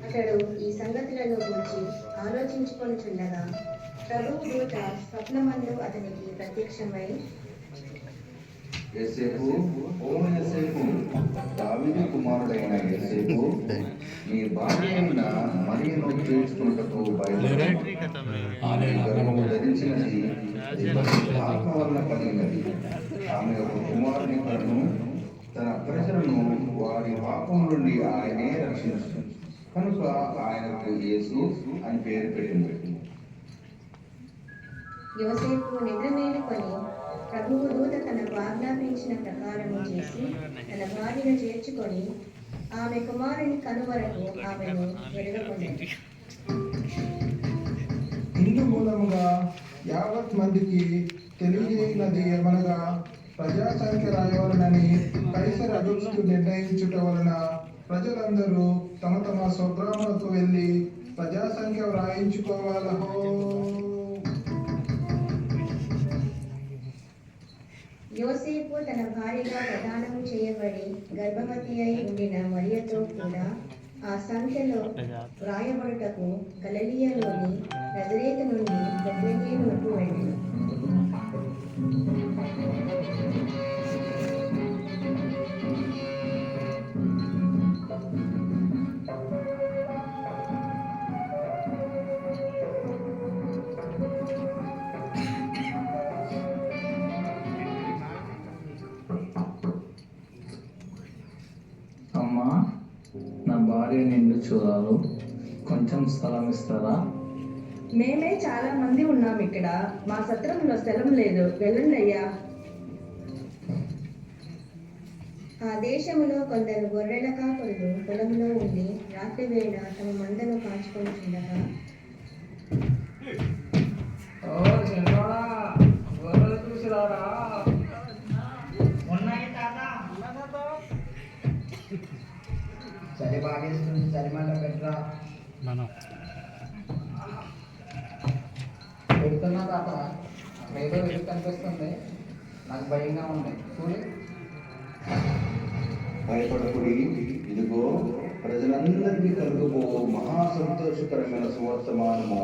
అతడు ఈ సంగతులను గురించి ఆలోచించుకొనుచుండగా ప్రభువు దూత స్వప్నమందు అతనికి ప్రత్యక్షమై, యోసేపు, ఓ యోసేపు, దావీదు కుమారుడైన యోసేపు, నీ భార్య అయిన మరియను చేర్చుకున్నటకు బయలుదేరి ఆమె గర్భము ధరించినది ఆత్మ వలన కలిగినది. ఆమె ఒక కుమారుని కను, తన ప్రజలను వారి పాపం నుండి ఆయనే రక్షించు కనుక ఆయనకు యేసు అని పేరు పెట్టింది. యోసేపు నిద్ర మేలుకొని ప్రభువు దూత తనకు ఆజ్ఞాపించిన ప్రకారము చేసి తన భార్యను చేర్చుకొని ఆమె కుమారుని కనువరకు ఆమెను ఎరగకొన్నది. ఇందు మూలముగా యావత్ మందికి తెలియజేయనది ఏమనగా, ప్రజాసంఖ్య రాయవలనని కైసర్ అగుస్తు నిర్ణయించుట వలన ప్రజలందరూ తమ తమ స్వగ్రామాలకు వెళ్ళి ప్రజాసంఖ్య వ్రాయించుకోవాలహో. యోసేపు తన భార్యగా ప్రదానము చేయబడి గర్భవతి అయి ఉండిన మరియతో కూడా ఆ సంఖ్యలో వ్రాయబడుటకు గలిలయలోని నజరేతు నుండి బెత్లెహేమునకు వెళ్ళెను. అమ్మా, నా భార్య నిండు చూడాలి, కొంచెం స్థలం ఇస్తారా? మేమే చాలా మంది ఉన్నాం ఇక్కడ, మా సత్రంలో స్థలం లేదు, వెళ్ళండి అయ్యా. ఆ దేశములో కొందరు గొర్రెల కాపరులు పొలంలో ఉండి రాత్రి వేళ తమ మందను కాచుకొనుచుండగా, చలి బాగేస్తుంది, చలిమంట పెట్టరా. పెడుతున్నా తాత, అక్కడ ఏదో వెలుగు కనిపిస్తుంది, నాకు భయంగా ఉంది, చూడు. భయపడకుడి, ఇదిగో ప్రజలందరికీ కలుగుబో మహా సంతోషకరమైన సువర్తమానము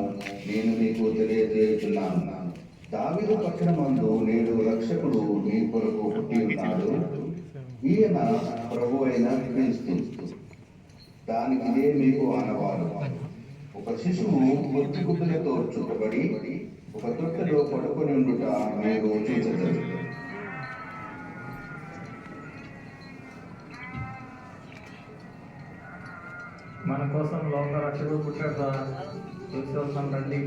నేను మీకు తెలియజేస్తున్నాను. దావీదు పట్టణమందు నేడు రక్షకుడు మీ కొరకు పుట్టి ఉన్నాడు. ఈయన ప్రభు అయిన క్రీస్తు. దానికి ఇదే మీకు ఆనవాలు. ఒక శిశువు బొత్తి గుడ్డలతో చుట్టబడి ఒక తొట్టెలో పడుకొని ఉండుట మీరు చూచెదరు. మన కోసం లోక రక్షకుడు పుట్టాడు, చూసి వస్తాం రండి.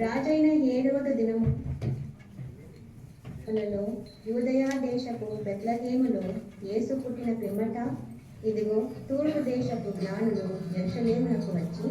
రాజైన 7వ దినములలో యూదయా దేశపు బెత్లెహేములో యేసు పుట్టిన పిమ్మట ఇదిగో తూర్పు దేశపు జ్ఞానులు యెరూషలేమునకు వచ్చి,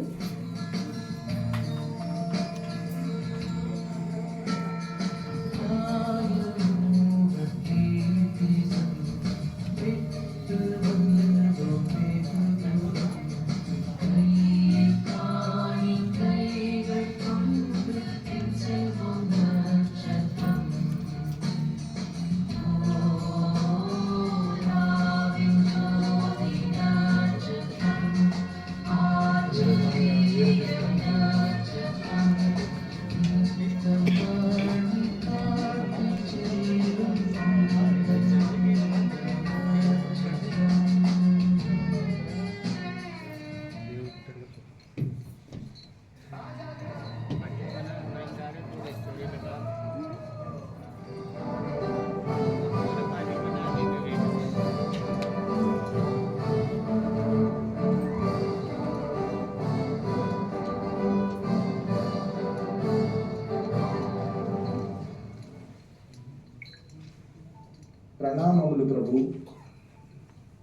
ధన్యులు ప్రభు.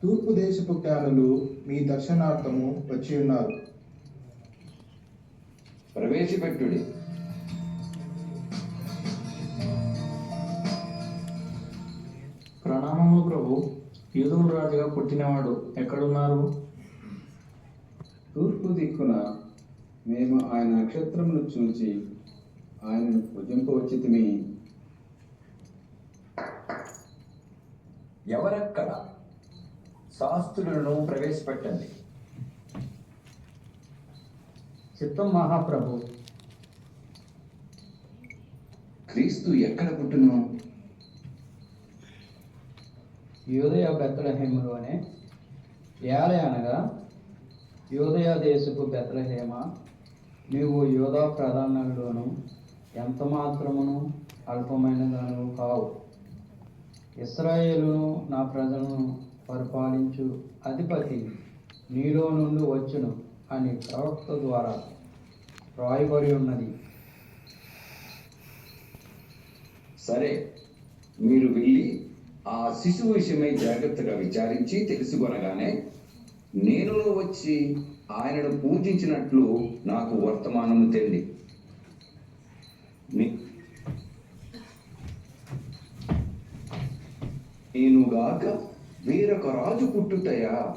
తూర్పు దేశపు జ్ఞానులు మీ దర్శనార్థము వచ్చి ఉన్నారు. ప్రవేశపెట్టుడి. ప్రణామములు ప్రభు. యూదుల రాజుగా పుట్టినవాడు ఎక్కడున్నారు? తూర్పు దిక్కున మేము ఆయన నక్షత్రమును చూచి ఆయనను పూజింపవచ్చితిమి. ఎవరెక్కడ? శాస్త్రులను ప్రవేశపెట్టండి. చిత్తం మహాప్రభు. క్రీస్తు ఎక్కడ పుట్టును? యోదయ బెత్లహేములోనే. ఏల అనగా యోదయ దేశపు బెత్లహేమ, నీవు యోధా ప్రధానులను ఎంత మాత్రమును అల్పమైన దానివు కావు. ఇశ్రాయేలును నా ప్రజలను పరిపాలించు అధిపతి నీలో నుండి వచ్చును అని ప్రవక్త ద్వారా రాయబడి ఉన్నది. సరే, మీరు వెళ్ళి ఆ శిశువు విషయమై జాగ్రత్తగా విచారించి తెలుసుకొనగానే నేను వచ్చి ఆయనను పూజించినట్లు నాకు వర్తమానము తెండి. నేనుగాక వేరొక రాజు పుట్టుటయా?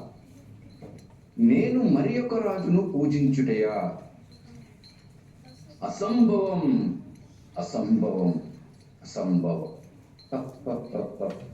నేను మరి ఒక రాజును పూజించుటయా? అసంభవం, అసంభవం, అసంభవం.